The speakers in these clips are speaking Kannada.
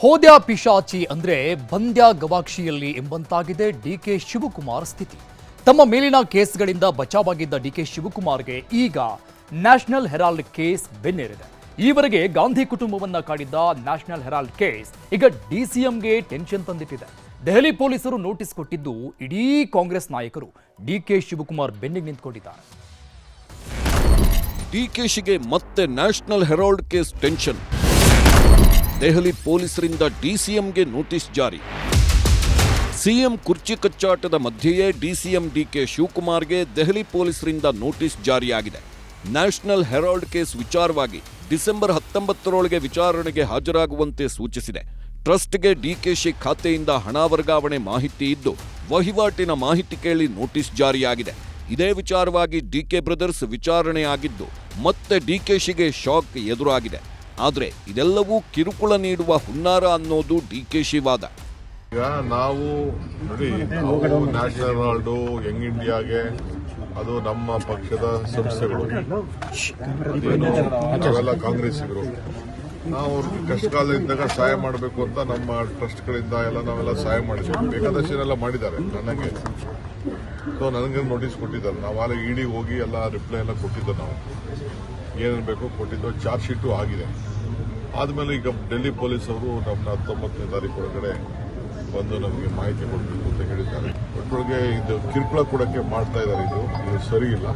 ಹೋದ್ಯಾ ಪಿಶಾಚಿ ಅಂದ್ರೆ ಬಂದ್ಯ ಗವಾಕ್ಷಿಯಲ್ಲಿ ಎಂಬಂತಾಗಿದೆ ಡಿಕೆ ಶಿವಕುಮಾರ್ ಸ್ಥಿತಿ. ತಮ್ಮ ಮೇಲಿನ ಕೇಸ್ಗಳಿಂದ ಬಚಾವಾಗಿದ್ದ ಡಿಕೆ ಶಿವಕುಮಾರ್ಗೆ ಈಗ ನ್ಯಾಷನಲ್ ಹೆರಾಲ್ಡ್ ಕೇಸ್ ಬೆನ್ನೇರಿದೆ. ಈವರೆಗೆ ಗಾಂಧಿ ಕುಟುಂಬವನ್ನ ಕಾಡಿದ್ದ ನ್ಯಾಷನಲ್ ಹೆರಾಲ್ಡ್ ಕೇಸ್ ಈಗ ಡಿಸಿಎಂಗೆ ಟೆನ್ಷನ್ ತಂದಿಟ್ಟಿದೆ. ದೆಹಲಿ ಪೊಲೀಸರು ನೋಟಿಸ್ ಕೊಟ್ಟಿದ್ದು ಇಡೀ ಕಾಂಗ್ರೆಸ್ ನಾಯಕರು ಡಿಕೆ ಶಿವಕುಮಾರ್ ಬೆನ್ನಿಗೆ ನಿಂತ್ಕೊಂಡಿದ್ದಾರೆ. ಡಿಕೆಶಿಗೆ ಮತ್ತೆ National Herald case tension. Delhi ಪೊಲೀಸರಿಂದ ಡಿಸಿಎಂಗೆ ನೋಟಿಸ್ ಜಾರಿ. ಸಿಎಂ ಕುರ್ಚಿ ಕಚ್ಚಾಟದ ಮಧ್ಯೆಯೇ ಡಿಸಿಎಂ ಡಿಕೆ ಶಿವಕುಮಾರ್ಗೆ ದೆಹಲಿ ಪೊಲೀಸರಿಂದ ನೋಟಿಸ್ ಜಾರಿಯಾಗಿದೆ. ನ್ಯಾಷನಲ್ ಹೆರಾಲ್ಡ್ ಕೇಸ್ ವಿಚಾರವಾಗಿ ಡಿಸೆಂಬರ್ 19ರೊಳಗೆ ವಿಚಾರಣೆಗೆ ಹಾಜರಾಗುವಂತೆ ಸೂಚಿಸಿದೆ. ಟ್ರಸ್ಟ್ಗೆ ಡಿಕೆಶಿ ಖಾತೆಯಿಂದ ಹಣ ವರ್ಗಾವಣೆ ಮಾಹಿತಿ ಇದ್ದು ವಹಿವಾಟಿನ ಮಾಹಿತಿ ಕೇಳಿ ನೋಟಿಸ್ ಜಾರಿಯಾಗಿದೆ. ಇದೇ ವಿಚಾರವಾಗಿ ಡಿಕೆ ಬ್ರದರ್ಸ್ ವಿಚಾರಣೆಯಾಗಿದ್ದು ಮತ್ತೆ ಡಿಕೆಶಿಗೆ ಶಾಕ್ ಎದುರಾಗಿದೆ. ಆದರೆ ಇದೆಲ್ಲವೂ ಕಿರುಕುಳ ನೀಡುವ ಹುನ್ನಾರ ಅನ್ನೋದು ಡಿಕೆಶಿ ವಾದ. ಈಗ ನಾವು ನೋಡಿ, ನ್ಯಾಷನಲ್ ಹೆರಾಲ್ಡ್ ಯಂಗ್ ಇಂಡಿಯಾಗೆ ಅದು ನಮ್ಮ ಪಕ್ಷದ ಸಂಸ್ಥೆಗಳು, ನಾವೆಲ್ಲ ಕಾಂಗ್ರೆಸ್ಸಿಗರು. ನಾವು ಅವ್ರಿಗೆ ಕಷ್ಟಕಾಲದಿಂದಾಗ ಸಹಾಯ ಮಾಡಬೇಕು ಅಂತ ನಮ್ಮ ಟ್ರಸ್ಟ್ಗಳಿಂದ ಎಲ್ಲ ನಾವೆಲ್ಲ ಸಹಾಯ ಮಾಡಿದ್ವಿ. ಬೇಕಾದಷ್ಟೆಲ್ಲ ಮಾಡಿದ್ದಾರೆ. ನನಗೆ ನೋಟಿಸ್ ಕೊಟ್ಟಿದ್ದಾರೆ. ನಾವು ಅಲ್ಲಿ ಇಡಿ ಹೋಗಿ ಎಲ್ಲ ರಿಪ್ಲೈ ಎಲ್ಲ ಕೊಟ್ಟಿದ್ದು, ನಾವು ಏನೇನು ಬೇಕೋ ಕೊಟ್ಟಿದ್ದು. ಚಾರ್ಜ್ ಶೀಟು ಆಗಿದೆ. ಆದಮೇಲೆ ಈಗ ಡೆಲ್ಲಿ ಪೊಲೀಸವರು ನಮ್ಮನ್ನ 19ನೇ ತಾರೀಕು ಒಳಗಡೆ ಬಂದು ನಮಗೆ ಮಾಹಿತಿ ಕೊಡಬೇಕು ಅಂತ ಹೇಳಿದ್ದಾರೆ. ಒಟ್ಟೊಳಗೆ ಇದು ಕಿರುಕುಳ ಕೊಡೋಕ್ಕೆ ಮಾಡ್ತಾ ಇದ್ದಾರೆ. ಇದು ಸರಿ ಇಲ್ಲ,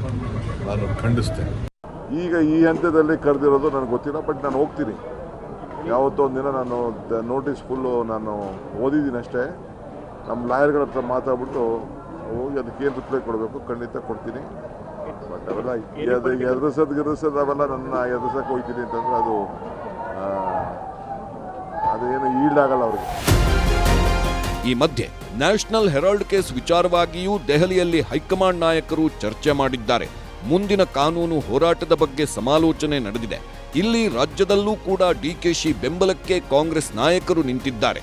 ನಾನು ಖಂಡಿಸ್ತೇನೆ. ಈಗ ಈ ಹಂತದಲ್ಲಿ ಕರೆದಿರೋದು ನನಗೆ ಗೊತ್ತಿಲ್ಲ, ಬಟ್ ನಾನು ಹೋಗ್ತೀನಿ. ಯಾವತ್ತೋ ಒಂದಿನ ನಾನು ನೋಟಿಸ್ ಫುಲ್ಲು ನಾನು ಓದಿದ್ದೀನಿ ಅಷ್ಟೇ. ನಮ್ಮ ಲಾಯರ್ಗಳ ಹತ್ರ ಮಾತಾಡ್ಬಿಟ್ಟು ಹೋಗಿ ಅದಕ್ಕೆ ಏನು ರಿಪ್ಲೈ ಕೊಡಬೇಕು ಖಂಡಿತ ಕೊಡ್ತೀನಿ. ಬಟ್ ಅವೆಲ್ಲ ಎದುರಿಸೋದು ಅವೆಲ್ಲ ನನ್ನ ಎದುರಿಸೋಕೆ ಹೋಗ್ತೀನಿ ಅಂತಂದ್ರೆ ಅದೇನು ಈಲ್ಡ್ ಆಗಲ್ಲ ಅವ್ರಿಗೆ. ಈ ಮಧ್ಯೆ ನ್ಯಾಷನಲ್ ಹೆರಾಲ್ಡ್ ಕೇಸ್ ವಿಚಾರವಾಗಿಯೂ ದೆಹಲಿಯಲ್ಲಿ ಹೈಕಮಾಂಡ್ ನಾಯಕರು ಚರ್ಚೆ ಮಾಡಿದ್ದಾರೆ. ಮುಂದಿನ ಕಾನೂನು ಹೋರಾಟದ ಬಗ್ಗೆ ಸಮಾಲೋಚನೆ ನಡೆದಿದೆ. ಇಲ್ಲಿ ರಾಜ್ಯದಲ್ಲೂ ಕೂಡ ಡಿಕೆಶಿ ಬೆಂಬಲಕ್ಕೆ ಕಾಂಗ್ರೆಸ್ ನಾಯಕರು ನಿಂತಿದ್ದಾರೆ.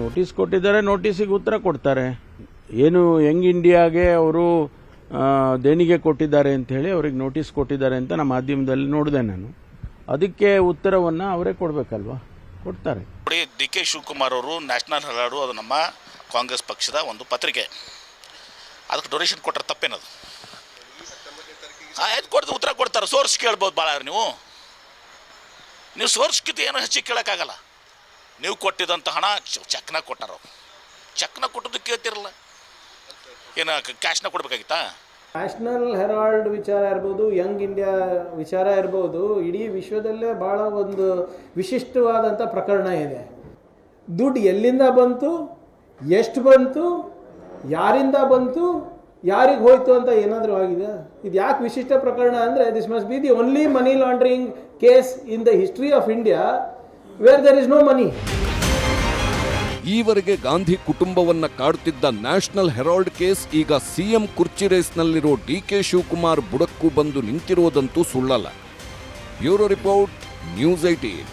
ನೋಟಿಸ್ ಕೊಟ್ಟಿದ್ದಾರೆ, ನೋಟಿಸಿಗೆ ಉತ್ತರ ಕೊಡ್ತಾರೆ. ಏನು ಯಂಗ್ ಇಂಡಿಯಾಗೆ ಅವರು ದೇಣಿಗೆ ಕೊಟ್ಟಿದ್ದಾರೆ ಅಂತ ಹೇಳಿ ಅವ್ರಿಗೆ ನೋಟಿಸ್ ಕೊಟ್ಟಿದ್ದಾರೆ ಅಂತ ನಮ್ಮ ಮಾಧ್ಯಮದಲ್ಲಿ ನೋಡಿದೆ ನಾನು. ಅದಕ್ಕೆ ಉತ್ತರವನ್ನು ಅವರೇ ಕೊಡಬೇಕಲ್ವಾ, ಕೊಡ್ತಾರೆ. ನೋಡಿ, ಡಿ ಕೆ ಶಿವಕುಮಾರ್ ಅವರು ನ್ಯಾಷನಲ್ ಹೆರಾಲ್ಡ್ ಅದು ನಮ್ಮ ಕಾಂಗ್ರೆಸ್ ಪಕ್ಷದ ಒಂದು ಪತ್ರಿಕೆ. ಅದಕ್ಕೆ ಡೊನೇಷನ್ ಕೊಟ್ಟರೆ ತಪ್ಪೇನದು? ಆಯ್ತು, ಕೊಡ್ದು ಉತ್ತರ ಕೊಡ್ತಾರೆ. ಸೋರ್ಸ್ ಕೇಳ್ಬೋದು ಭಾಳ. ನೀವು ಸೋರ್ಸ್ಕಿಂತ ಏನೋ ಹೆಚ್ಚಿಗೆ ಕೇಳೋಕ್ಕಾಗಲ್ಲ. ನೀವು ಕೊಟ್ಟಿದ್ದಂಥ ಹಣ ಚೆಕ್ನ ಕೊಟ್ಟಾರ. ಚೆಕ್ನ ಕೊಟ್ಟದ್ದು ಕೇಳ್ತಿರಲ್ಲ, ಏನು ಕ್ಯಾಶ್ನ ಕೊಡಬೇಕಾಗಿತ್ತಾ? ನ್ಯಾಷನಲ್ ಹೆರಾಲ್ಡ್ ವಿಚಾರ ಇರ್ಬೋದು, ಯಂಗ್ ಇಂಡಿಯಾ ವಿಚಾರ ಇರ್ಬೋದು, ಇಡೀ ವಿಶ್ವದಲ್ಲೇ ಭಾಳ ಒಂದು ವಿಶಿಷ್ಟವಾದಂಥ ಪ್ರಕರಣ ಇದೆ. ದುಡ್ಡು ಎಲ್ಲಿಂದ ಬಂತು, ಎಷ್ಟು ಬಂತು, ಯಾರಿಂದ ಬಂತು, ಯಾರಿಗೆ ಹೋಯ್ತು ಅಂತ ಏನಾದರೂ ಆಗಿದೆ? ಇದು ಯಾಕೆ ವಿಶಿಷ್ಟ ಪ್ರಕರಣ ಅಂದರೆ, this must be the only money laundering case in the history of India where there is no money. ಈವರೆಗೆ ಗಾಂಧಿ ಕುಟುಂಬವನ್ನ ಕಾಡುತ್ತಿದ್ದ ನ್ಯಾಷನಲ್ ಹೆರಾಲ್ಡ್ ಕೇಸ್ ಈಗ ಸಿಎಂ ಕುರ್ಚಿ ರೇಸ್ನಲ್ಲಿರೋ ಡಿಕೆ ಶಿವಕುಮಾರ್ ಬುಡಕ್ಕೂ ಬಂದು ನಿಂತಿರೋದಂತೂ ಸುಳ್ಳಲ್ಲ. Bureau report, News 18.